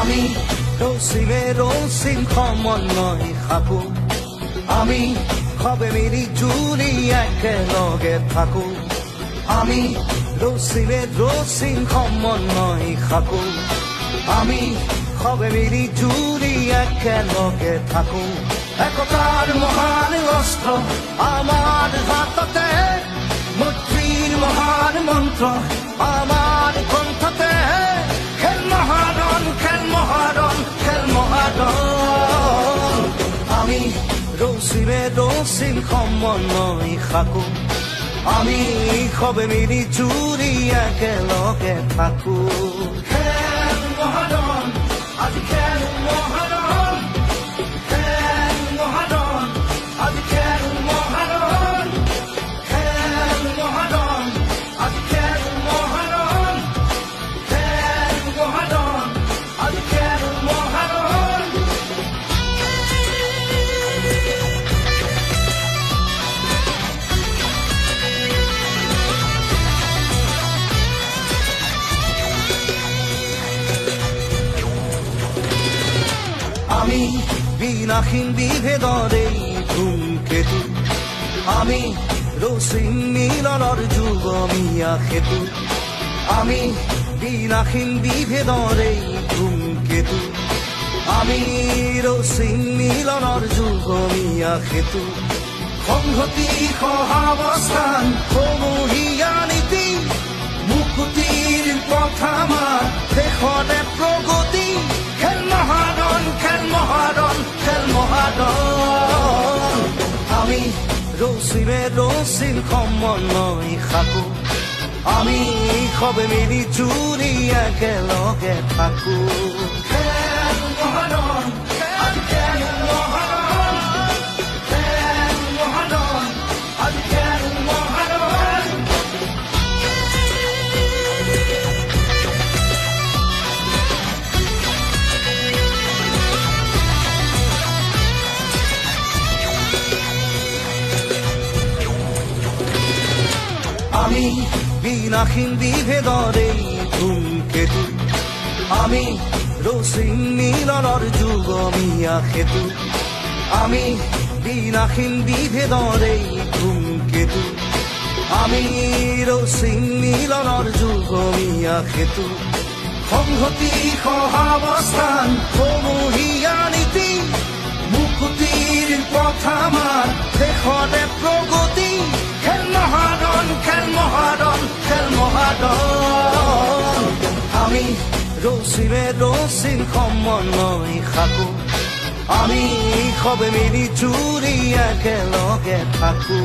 আমি ৰচিম সমন্বয় সাকো আমি সবে মিলি জুলি একেলগে থাকো আমি ৰচিম সমন্বয় সাকো আমি সবে মিলি জুলি একেলগে থাকো একতাৰ মহান অস্ত্ৰ আমাৰ হাততে মৈত্ৰীৰ মহান মন্ত্ৰ আমাৰ কণ্ঠতে খেল মহাৰণ খেল মহাৰণ খেল মহাৰণ আমি ৰচিম সমন্বয় সাকো আমি সবে মিলি জুলি একেলগে থাকো খেল মহাৰণ আজি খেল মহাৰণ খেল মহাৰণ আজি খেল মহাৰণ খেল মহাৰণ আজি খেল মহাৰণ খেল মহাৰণ আজি খেল মহাৰণ আমি বিনাশীন বিভেদৰ এই ধূমকেতু আমি ৰচিম মিলনৰ যুগমীয়া সেতু আমি বিনাশীন বিভেদৰ এই ধূমকেতু আমি ৰচিম মিলনৰ যুগমীয়া সেতু সংহতি সহাৱস্থান সমূহীয়া নীতি মুকুতিৰ পথ আমাৰ দেশতে প্ৰগতি খেল মহাৰণ খেল মহাৰণ খেল মহাৰণ আমি ৰচিম সমন্বয় সাকো আমি সবে মিলি জুলি একেলগে থাকো খেল মহাৰণ আজি খেল মহাৰণ খেল মহাৰণ আজি খেল মহাৰণ আমি বিনাশীন বিভেদৰ এই ধূমকেতু আমি ৰচিম মিলনৰ যুগমীয়া সেতু আমি বিনাশীন বিভেদৰ এই ধূমকেতু আমি ৰচিম মিলনৰ যুগমীয়া সেতু সংহতি সহাৱস্থান সমূহীয়া নীতি মুকুতিৰ পথ আমাৰ দেশতে প্ৰগতি খেল মহাৰণ খেল মহাৰণ খেল মহাৰণ আমি ৰচিম সমন্বয় সাকো আমি সবে মিলি জুলি একেলগে থাকো